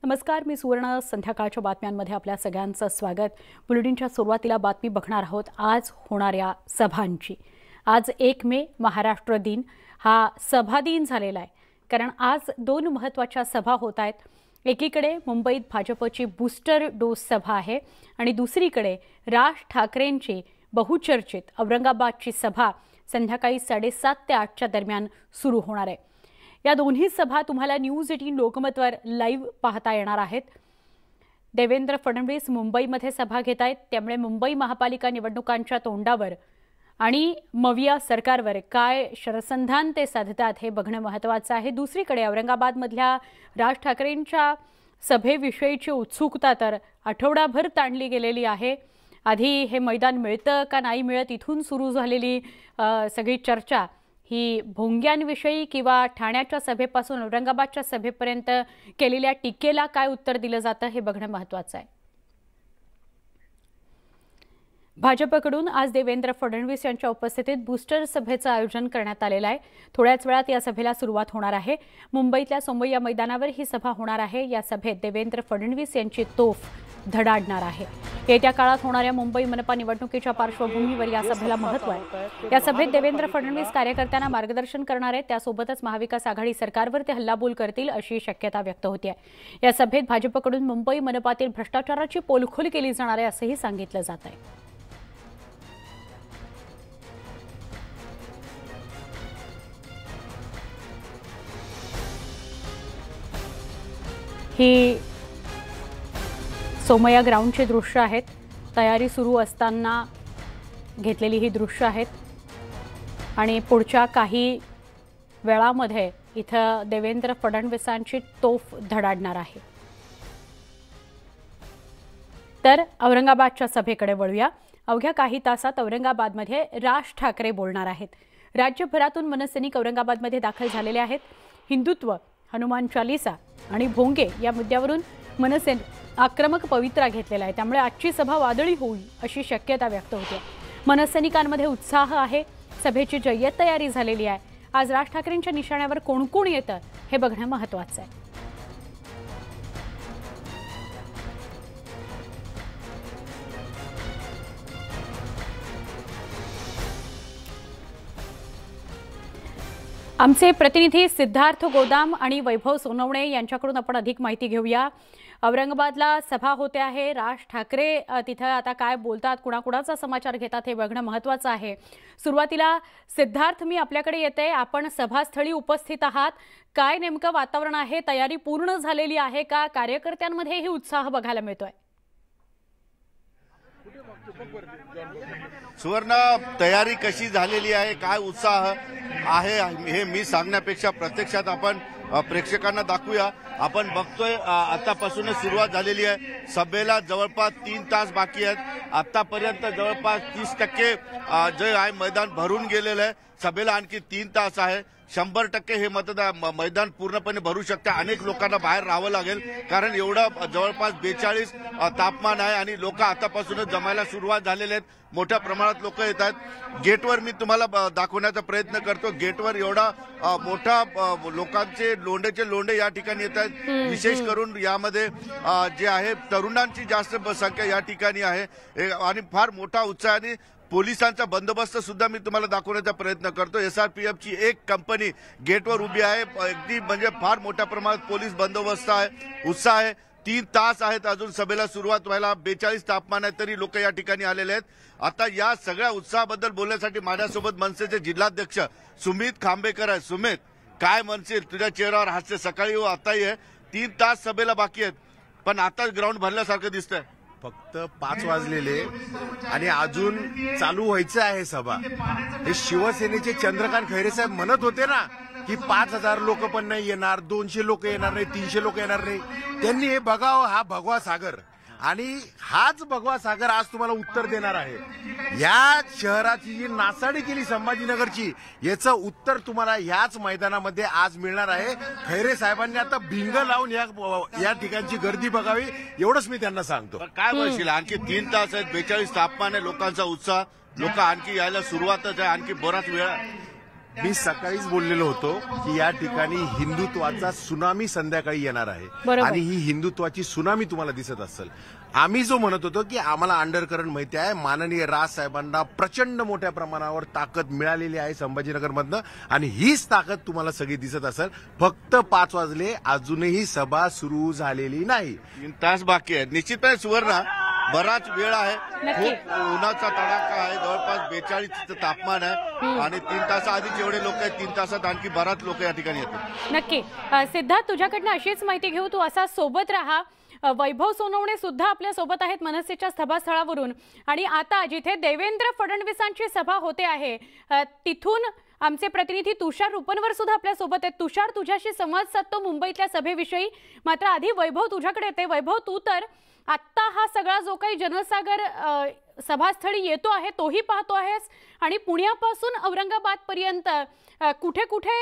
नमस्कार, मी सुवर्ण. संध्याकाळच्या बातम्यांमध्ये आपल्या सगळ्यांचं स्वागत. बुलेटिनच्या सुरुवातीला बातमी बघणार आहोत आज होणाऱ्या सभांची. आज 1 मे महाराष्ट्र दिन हा सभा दिन झालेला आहे, कारण आज 2 महत्त्वाच्या सभा होत आहेत. एकीकडे मुंबईत भाजपची बूस्टर डोस सभा आहे आणि दुसरीकडे राज ठाकरेंची बहुचर्चित औरंगाबादची सभा संध्याकाळी 7:30 ते 8च्या दरम्यान सुरू होणार आहे. या दोन्ही सभा तुम्हाला न्यूज 18 लोकमतवर लाईव्ह पाहता येणार आहेत. देवेंद्र फडणवीस मुंबईमध्ये सभा घेत आहेत, त्यामुळे मुंबई महापालिका निवडणुकांच्या तोंडावर आणि मविया सरकारवर काय शरसंधान ते साधतात हे बघणं महत्त्वाचं आहे. दुसरीकडे औरंगाबादमधल्या राज ठाकरेंच्या सभेविषयीची उत्सुकता तर आठवडाभर ताणली गेलेली आहे. आधी हे मैदान मिळतं का नाही मिळत इथून सुरू झालेली सगळी चर्चा ही भोंग्यांविषयी किंवा ठाण्याच्या सभेपासून औरंगाबादच्या सभेपर्यंत केलेल्या टीकेला काय उत्तर दिलं जातं हे बघणं महत्त्वाचं आहे. भाजपकडून आज देवेंद्र फडणवीस यांच्या उपस्थितीत बूस्टर सभेचं आयोजन करण्यात आलेलं आहे. थोड्याच वेळात या सभेला सुरुवात होणार आहे. मुंबईतल्या सोमय्या मैदानावर ही सभा होणार आहे. या सभेत देवेंद्र फडणवीस यांची तोफ धडाडणार आहे. येत्या काळात होणाऱ्या मुंबई मनपा निवडणुकीच्या पार्श्वभूमीवर या सभेला महत्त्व आहे. या सभेत देवेंद्र फडणवीस कार्यकर्त्यांना मार्गदर्शन करणार आहेत. त्यासोबतच महाविकास आघाडी सरकारवर ते हल्लाबोल करतील अशी शक्यता व्यक्त होती आहे. या सभेत भाजपकडून मुंबई मनपातील भ्रष्टाचाराची पोलखोल केली जाणार आहे असंही सांगितलं जात आहे. ही सोमय्या ग्राउंडची दृश्य आहेत. तयारी सुरू असताना घेतलेली ही दृश्य आहेत आणि पुढच्या काही वेळामध्ये इथं देवेंद्र फडणवीसांची तोफ धडाडणार आहे. तर औरंगाबादच्या सभेकडे वळूया. अवघ्या काही तासात औरंगाबादमध्ये राज ठाकरे बोलणार आहेत. राज्यभरातून मनसैनिक औरंगाबादमध्ये दाखल झालेले आहेत. हिंदुत्व, हनुमान चालीसा आणि भोंगे या मुद्द्यावरून मनसैनिक आक्रमक पवित्रा घेतलेला आहे. त्यामुळे आजची सभा वादळी होईल अशी शक्यता व्यक्त होते. मनसैनिकांमध्ये उत्साह आहे. सभेची जय्यत तयारी झालेली आहे. आज राज ठाकरेंच्या निशाण्यावर कोण कोण येतं हे बघणं महत्त्वाचं आहे. आमचे प्रतिनिधी सिद्धार्थ गोदाम आणि वैभव सोनवणे यांच्याकडून आपण अधिक माहिती घेऊया. औरंगाबादला सभा होते आहे. राज ठाकरे तिथं आता काय बोलतात, कुणाकुणाचा समाचार घेतात हे बघणं महत्त्वाचं आहे. सुरुवातीला सिद्धार्थ, मी आपल्याकडे येते. आपण सभास्थळी उपस्थित आहात. काय नेमकं वातावरण आहे? तयारी पूर्ण झालेली आहे का? कार्यकर्त्यांमध्ये ही उत्साह बघायला मिळतोय? सुवर्ण, तयारी कशी झालेली आहे, काय उत्साह आहे हे मी सांगण्यापेक्षा प्रत्यक्षात आपण प्रेक्षकांना दाखवूया. आपण बघतोय आतापासूनच सुरुवात झालेली आहे. सभेला जवळपास 3 तास बाकी आहेत. आतापर्यंत जवळपास 30% जे आहे मैदान भरून गेलेलं आहे. सभेला आणखी 3 तास आहे. 100% हे मैदान पूर्णपणे भरू शकते. अनेक लोकांना बाहेर राहावं लागेल, कारण एवढं जवळपास 42 तापमान आहे आणि लोक आतापासूनच जमायला सुरुवात झालेले आहेत. मोठ्या प्रमाणात लोक येत आहेत. गेटवर मी तुम्हाला दाखवण्याचा प्रयत्न करतो. गेटवर एवढा मोठा लोकांचे लोंढे या ठिकाणी येत आहेत. विशेष करून यामध्ये जे आहे तरुणांची जास्त संख्या या ठिकाणी आहे आणि फार मोठा उत्साहाने पोलिसांचा बंदोबस्त सुद्धा मी तुम्हाला दाखवण्याचा प्रयत्न करतो. SRPFची एक कंपनी गेटवर उभी आहे. अगदी म्हणजे फार मोठ्या प्रमाणात पोलीस बंदोबस्त आहे, उत्साह आहे. 3 तास आहेत अजून सभेला सुरुवात व्हायला. 42 तापमान आहे तरी लोक या ठिकाणी आलेले आहेत. आता या सगळ्या उत्साहाबद्दल बोलण्यासाठी माझ्यासोबत मनसेचे जिल्हाध्यक्ष सुमित खांबेकर आहे. सुमित, काय म्हणशील? तुझ्या चेहऱ्यावर हास्य सकाळी आताही आहे. 3 तास सभेला बाकी आहेत, पण आता ग्राउंड भरल्यासारखं दिसतंय. फक्त 5 वाजलेले आणि अजून चालू व्हायचं आहे सभा. हे शिवसेनेचे चंद्रकांत खैरे साहेब म्हणत होते ना की 5000 लोक पण नाही येणार, 200 लोक येणार नाही, 300 लोक येणार नाही. त्यांनी हे बघावं, हा भगवा सागर, आणि हाच भगवा सागर आज तुम्हाला उत्तर देणार आहे. या शहराची जी नासाडी केली संभाजीनगरची, याचं उत्तर तुम्हाला याच मैदानामध्ये आज मिळणार आहे. खैरे साहेबांनी आता भिंग लावून या ठिकाणची गर्दी बघावी, एवढंच मी त्यांना सांगतो. काय म्हणशील? आणखी 3 तास आहेत, 42 तापमान आहे, लोकांचा उत्साह, लोक आणखी यायला सुरुवातच आहे, आणखी बराच वेळ. मी सकाळीच बोललेलो होतो की या ठिकाणी हिंदुत्वाचा सुनामी संध्याकाळी येणार आहे आणि ही हिंदुत्वाची सुनामी तुम्हाला दिसत असेल. आम्ही जो म्हणत होतो की आम्हाला अंडरकरंट माहिती आहे, माननीय राज साहेबांना प्रचंड मोठ्या प्रमाणावर ताकद मिळालेली आहे संभाजीनगरमधनं आणि हीच ताकद तुम्हाला सगळी दिसत असेल. फक्त 5 वाजले, अजूनही सभा सुरू झालेली नाही. 3 तास बाकी आहे. निश्चितपणे सुवर्णा बराच वेळ आहे, खूप उन्हाचा तडाखा आहे, जवळपास 42 तापमान आहे आणि 3 तासाआधी जेवढे लोक आहेत 3 तासात आणखी बराच लोक या ठिकाणी येतात. नक्की. सिद्धार्थ, तुझ्याकडनं अशीच माहिती घेऊ, तू असा सोबत राहा. वैभव सोनवणे सुद्धा आपल्या सोबत आहेत मनसेच्या सभास्थळावरून आणि आता जिथे देवेंद्र फडणवीसांची सभा होते आहे तिथून आमचे प्रतिनिधी तुषार रुपनवर सुद्धा आपल्या सोबत आहेत. तुषार, तुझ्याशी संवाद साधतो मुंबईतल्या सभेविषयी. मात्र आधी वैभव तुझ्याकडे येते. वैभव, तू तर आत्ता हा सगळा जो काही जनसागर सभास्थळी येतो आहे तोही पाहतो आहेस आणि पुण्यापासून औरंगाबाद पर्यंत कुठे कुठे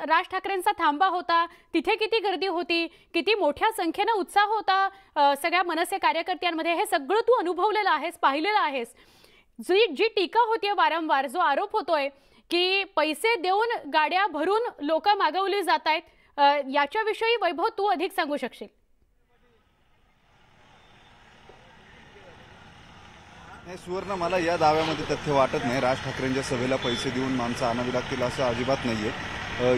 राज ठाकरेंचा थांबा होता, तिथे किती गर्दी होती, किती मोठ्या संख्येने उत्साह होता सगळ्या मनसे कार्यकर्त्यांमध्ये, हे सगळं तू अनुभवलेलं आहेस, पाहिलेलं आहेस. जी टीका होतीये वारंवार, जो आरोप होतोय की पैसे देऊन गाड्या भरून लोक मागवली जात आहेत, याच्याविषयी वैभव तू अधिक सांगू शकशील? नाही सुवर्ण, मला या दाव्यामध्ये तथ्य वाटत नाही. राज ठाकरेंच्या सभेला पैसे देऊन माणसं आणावी लागतील असं अजिबात नाहीये.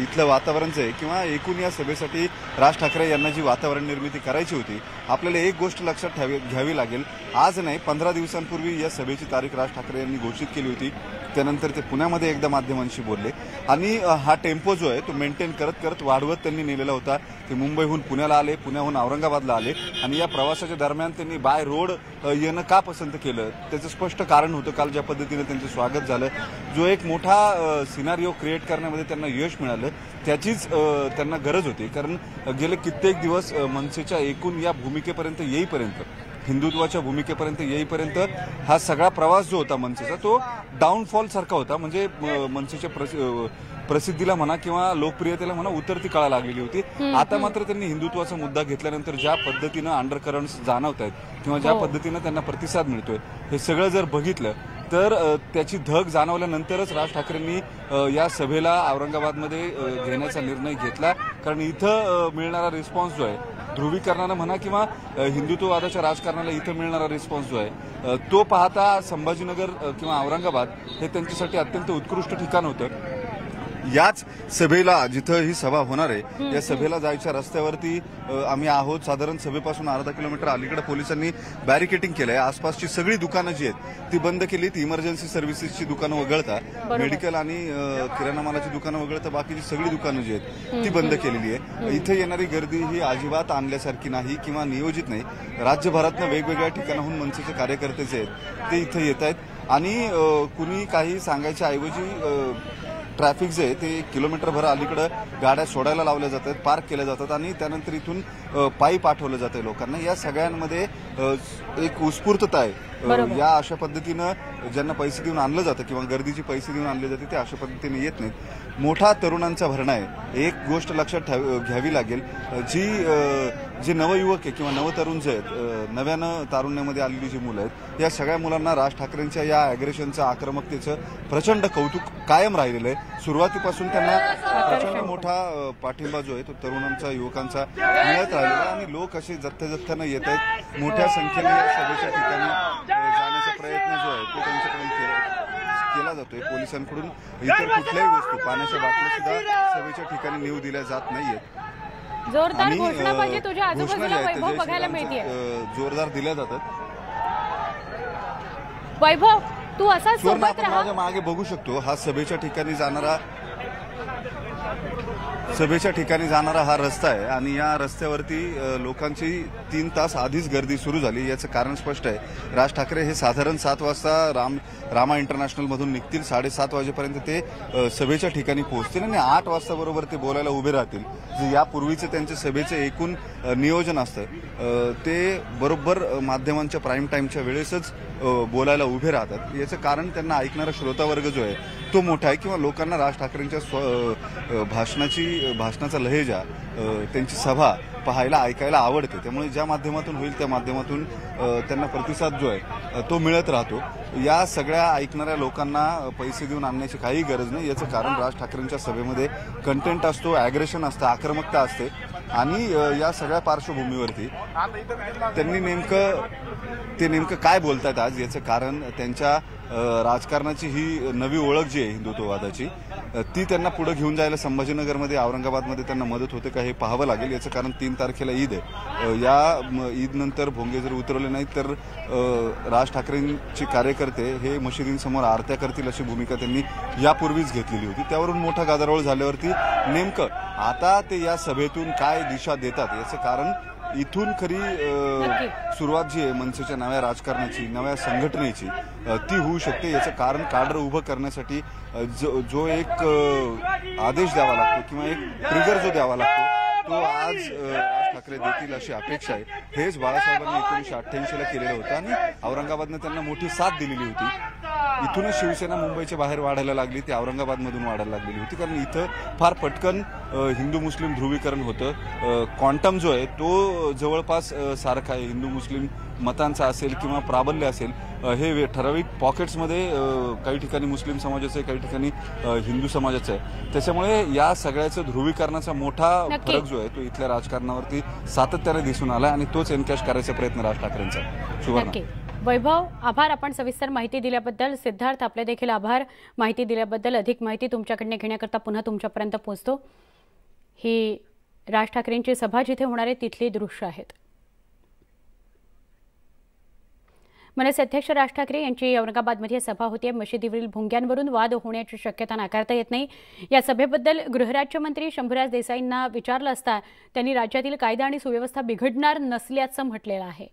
इथलं वातावरणच आहे किंवा एकूण या सभेसाठी राज ठाकरे यांना जी वातावरण निर्मिती करायची होती, आपल्याला एक गोष्ट लक्षात घ्यावी लागेल. आज नाही, 15 दिवसांपूर्वी या सभेची तारीख राज ठाकरे यांनी घोषित केली होती. त्यानंतर ते पुण्यामध्ये एकदा माध्यमांशी बोलले आणि हा टेम्पो जो आहे तो मेंटेन करत करत वाढवत त्यांनी नेलेला होता. ते मुंबईहून पुण्याला आले, पुण्याहून औरंगाबादला आले आणि या प्रवासाच्या दरम्यान त्यांनी बाय रोड येणं का पसंत केलं त्याचं स्पष्ट कारण होतं. काल ज्या पद्धतीने त्यांचं स्वागत झालं, जो एक मोठा सिनारिओ क्रिएट करण्यामध्ये त्यांना यश मिळालं, त्याचीच त्यांना गरज होती. कारण गेले कित्येक दिवस मनसेच्या एकूण या भूमिकेपर्यंत येईपर्यंत, हिंदुत्वाच्या भूमिकेपर्यंत येईपर्यंत हा सगळा प्रवास जो होता मनसेचा तो डाऊनफॉल सारखा होता. म्हणजे मनसेच्या प्रसिद्धीला म्हणा किंवा लोकप्रियतेला म्हणा उतरती कळा लागलेली होती. आता मात्र त्यांनी हिंदुत्वाचा मुद्दा घेतल्यानंतर ज्या पद्धतीनं अंडरकरंट्स जाणवत आहेत किंवा ज्या पद्धतीनं त्यांना प्रतिसाद मिळतोय, हे सगळं जर बघितलं तर त्याची धग जाणवल्यानंतरच राज ठाकरेंनी या सभेला औरंगाबादमध्ये घेण्याचा निर्णय घेतला. कारण इथं मिळणारा रिस्पॉन्स जो आहे, ध्रुवीकरणानं म्हणा किंवा हिंदुत्ववादाच्या राजकारणाला इथं मिळणारा रिस्पॉन्स जो आहे तो पाहता संभाजीनगर किंवा औरंगाबाद हे त्यांच्यासाठी अत्यंत उत्कृष्ट ठिकाण होतं. याच सभेला, जिथं ही सभा होणार आहे, या सभेला जायच्या रस्त्यावरती आम्ही आहोत. साधारण सभेपासून अर्धा किलोमीटर अलीकडे पोलिसांनी बॅरिकेटिंग केलंय. आसपासची सगळी दुकानं जी आहेत ती बंद केलीत. इमर्जन्सी सर्व्हिसेसची दुकानं वगळता, मेडिकल आणि किराणा मालाची दुकानं वगळता बाकीची सगळी दुकानं जी आहेत ती बंद केलेली आहे. इथे येणारी गर्दी ही अजिबात आणल्यासारखी नाही किंवा नियोजित नाही. राज्यभरातनं वेगवेगळ्या ठिकाणाहून मनसेचे कार्यकर्ते जे आहेत ते इथे येत आहेत आणि कुणी काही सांगायच्या ऐवजी ट्रॅफिक जे आहे ते किलोमीटरभर अलीकडे गाड्या सोडायला लावल्या जातात, पार्क केल्या जातात आणि त्यानंतर इथून पायी पाठवलं जातं लोकांना. या सगळ्यांमध्ये एक उत्स्फूर्तता आहे. या अशा पद्धतीनं ज्यांना पैसे देऊन आणलं जातं किंवा गर्दीची पैसे देऊन आणले जाते ते अशा पद्धतीने येत नाहीत. मोठा तरुणांचा भरणा आहे. एक गोष्ट लक्षात घ्यावी लागेल, जे नवयुवक आहे किंवा नवतरुण जे आहेत, नव्यानं तारुण्यामध्ये आलेली जी मुलं आहेत, या सगळ्या मुलांना राज ठाकरेंच्या या अॅग्रेशनचं, आक्रमकतेचं प्रचंड कौतुक कायम राहिलेलं आहे. सुरुवातीपासून त्यांना प्रचंड मोठा पाठिंबा जो आहे तो तरुणांचा, युवकांचा मिळत राहिलेला आणि लोक असे जथ्थ्यानं येत आहेत. मोठ्या संख्येने या सभेच्या ठिकाणी जाण्याचा प्रयत्न जो आहे तो त्यांच्याकडून केला जातोय. पोलिसांकडून इतर कुठल्याही वस्तू, पाण्याच्या बाटल्या सुद्धा सभेच्या ठिकाणी नेऊ दिल्या जात नाहीयेत. जोरदार घोषणा पाहिजे तुझ्या आजूबाजूला वैभव बघायला मिळते, जोरदार दिल्या जातात. वैभव, तू असा सोबत राहा. माझ्या मागे बघू शकतो हा सभेच्या ठिकाणी जाणारा हा रस्ता आहे आणि या रस्त्यावरती लोकांची 3 तास आधीच गर्दी सुरू झाली. याचं कारण स्पष्ट आहे. राज ठाकरे हे साधारण 7 वाजता रामा इंटरनॅशनलमधून निघतील. 7:30 वाजेपर्यंत ते सभेच्या ठिकाणी पोहोचतील आणि 8 वाजता बरोबर ते बोलायला उभे राहतील. जे यापूर्वीचं त्यांच्या सभेचं एकूण नियोजन असतं ते बरोबर माध्यमांच्या प्राईम टाईमच्या वेळेसच बोलायला उभे राहतात. याचं कारण त्यांना ऐकणारा श्रोतावर्ग जो आहे तो मोठा आहे किंवा लोकांना राज ठाकरेंच्या भाषणाचा लहेजा, त्यांची सभा पाहायला ऐकायला आवडते. त्यामुळे ज्या माध्यमातून होईल त्या माध्यमातून त्यांना प्रतिसाद जो आहे तो मिळत राहतो. या सगळ्या ऐकणाऱ्या लोकांना पैसे देऊन आणण्याची काही गरज नाही. याचं कारण राज ठाकरेंच्या सभेमध्ये कंटेंट असतो, ॲग्रेशन असतं, आक्रमकता असते. आणि या सगळ्या पार्श्वभूमीवरती त्यांनी नेमकं काय बोलतात आज, याचं कारण त्यांच्या राजकारणाची ही नवी ओळख जी आहे हिंदुत्ववादाची, ती त्यांना पुढे घेऊन जायला संभाजीनगरमध्ये, औरंगाबादमध्ये त्यांना मदत होते का हे पाहावं लागेल. याचं कारण 3 तारखेला ईद आहे. या ईदनंतर भोंगे जर उतरवले नाहीत तर राज ठाकरेंचे कार्यकर्ते हे मशिदींसमोर आरत्या करतील अशी भूमिका त्यांनी यापूर्वीच घेतलेली होती. त्यावरून मोठा गदारोळ झाल्यावरती नेमकं आता ते या सभेतून काय दिशा देतात याचं कारण इथून खरी सुरुवात जी आहे मनसेच्या नव्या राजकारणाची, नव्या संघटनेची, ती होऊ शकते. याचं कारण काडर उभं करण्यासाठी जो एक आदेश द्यावा लागतो किंवा एक ट्रिगर जो द्यावा लागतो तो आज राज ठाकरे देतील अशी अपेक्षा आहे. हेच बाळासाहेबांनी 1988ला केलेलं होतं आणि औरंगाबादनं त्यांना मोठी साथ दिलेली होती. इथूनच शिवसेना मुंबईच्या बाहेर वाढायला लागली, ती औरंगाबादमधून वाढायला लागलेली होती. कारण इथं फार पटकन हिंदू मुस्लिम ध्रुवीकरण होतं. क्वांटम जो आहे तो जवळपास सारखा आहे. हिंदू मुस्लिम मतांचा असेल किंवा प्राबल्य असेल, हे ठराविक पॉकेट्समध्ये काही ठिकाणी मुस्लिम समाजाचं आहे, काही ठिकाणी हिंदू समाजाचं आहे. त्याच्यामुळे या सगळ्याचं ध्रुवीकरणाचा मोठा फरक जो आहे तो इथल्या राजकारणावरती सातत्याने दिसून आला आणि तोच एनकॅश करायचा प्रयत्न राज ठाकरेंचा. सुवर्णा. वैभव, आभार आपण सविस्तर माहिती दिल्याबद्दल. सिद्धार्थ, आपले देखील आभार माहिती दिल्याबद्दल. अधिक माहिती तुमच्याकडनं घेण्याकरता पुन्हा तुमच्यापर्यंत पोहोचतो. ही राज ठाकरेंची सभा जिथे होणार आहे तिथली दृश्य आहेत. मनसे अध्यक्ष राज ठाकरे यांची औरंगाबादमध्ये सभा होती. मशिदीवरील भोंग्यांवरून वाद होण्याची शक्यता नाकारता येत नाही. या सभेबद्दल गृहराज्यमंत्री शंभूराज देसाईंना विचारलं असता त्यांनी राज्यातील कायदा आणि सुव्यवस्था बिघडणार नसल्याचं म्हटलेलं आहे.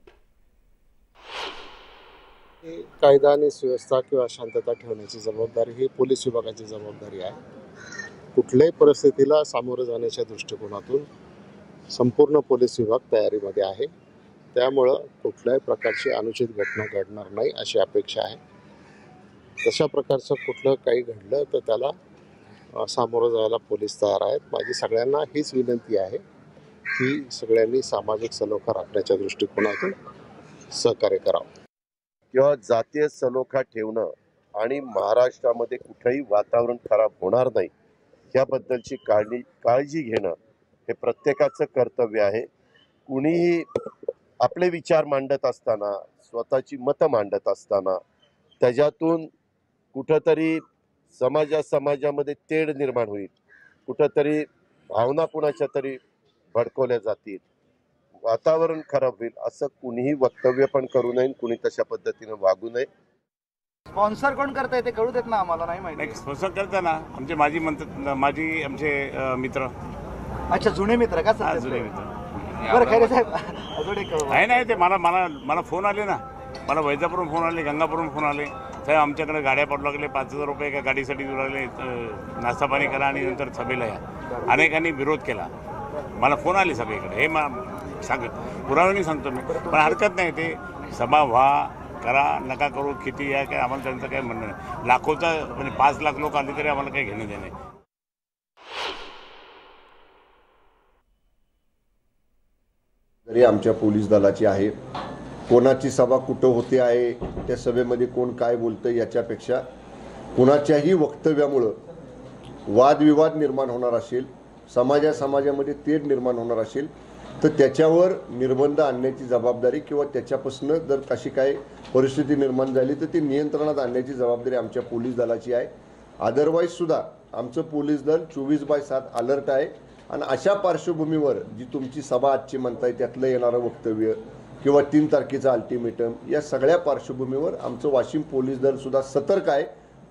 कायदा आणि सुव्यवस्था किंवा शांतता ठेवण्याची जबाबदारी ही पोलीस विभागाची जबाबदारी आहे. कुठल्याही परिस्थितीला सामोरं जाण्याच्या दृष्टिकोनातून संपूर्ण पोलीस विभाग तयारीमध्ये आहे. त्यामुळं कुठल्याही प्रकारची अनुचित घटना घडणार नाही अशी अपेक्षा आहे. तशा प्रकारचं कुठलं काही घडलं तर त्याला सामोरं जायला पोलीस तयार आहेत. माझी सगळ्यांना हीच विनंती आहे की सगळ्यांनी सामाजिक सलोखा राखण्याच्या दृष्टिकोनातून सहकार्य करावं. किंवा जातीय सलोखा ठेवणं आणि महाराष्ट्रामध्ये कुठेही वातावरण खराब होणार नाही याबद्दलची काळजी घेणं हे प्रत्येकाचं कर्तव्य आहे. कुणीही आपले विचार मांडत असताना, स्वतःची मतं मांडत असताना त्याच्यातून कुठंतरी समाजामध्ये तेढ निर्माण होईल, कुठंतरी भावना कुणाच्या तरी भडकवल्या जातील, वातावरण खराब होईल, असं कुणीही वक्तव्य पण करू नये, कुणी तशा पद्धतीने वागू नये. स्पॉन्सर कोण करताय ते कळू देत ना आम्हाला, नाही माहिती. स्पॉन्सर करताना आमचे मित्र. अच्छा, जुने मित्र का? जुने मित्र. बरं, खरे साहेब अजून एक नाही ते मला फोन आले ना, मला वैजापूरून फोन आले, गंगापूरून फोन आले. साहेब आमच्याकडे गाड्या पडू लागले, 5,000 रुपये एका गाडीसाठी देऊ लागले, नाश्ता पाणी करा आणि नंतर सभेला या. अनेकांनी विरोध केला. मला फोन आले सगळीकडे. हे पुराव्याने सांगतो मी, पण हरकत नाही. ते सभा व्हा, करा, नका करू, किती या काय आम्हाला त्यांचं काही म्हणणं नाही. लाखोचा म्हणजे 5 लाख लोक आले तरी आम्हाला काही घेणं देणं. जरी आमच्या पोलीस दलाची आहे, कोणाची सभा कुठं होते आहे, त्या सभेमध्ये कोण काय बोलतं याच्यापेक्षा कोणाच्याही वक्तव्यामुळं वादविवाद निर्माण होणार असेल, समाजामध्ये तेढ निर्माण होणार असेल तर त्याच्यावर निर्बंध आणण्याची जबाबदारी किंवा त्याच्यापासून जर कशी काय परिस्थिती निर्माण झाली तर ती नियंत्रणात आणण्याची जबाबदारी आमच्या पोलीस दलाची आहे. अदरवाईज सुद्धा आमचं पोलीस दल 24/7 अलर्ट आहे. आणि अशा पार्श्वभूमीवर जी तुमची सभा आजची म्हणताय त्यातलं येणारं वक्तव्य किंवा 3 तारखेचा अल्टिमेटम, या सगळ्या पार्श्वभूमीवर आमचं वाशिम पोलीस दल सुद्धा सतर्क आहे.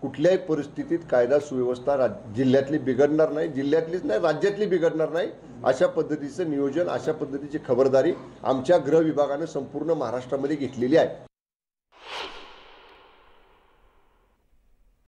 कुठल्याही परिस्थितीत कायदा सुव्यवस्था जिल्ह्यातली बिघडणार नाही, जिल्ह्यातलीच नाही राज्यातली बिघडणार नाही. अशा पद्धतीचं नियोजन, अशा पद्धतीची खबरदारी आमच्या गृह विभागानं संपूर्ण महाराष्ट्रामध्ये घेतलेली आहे.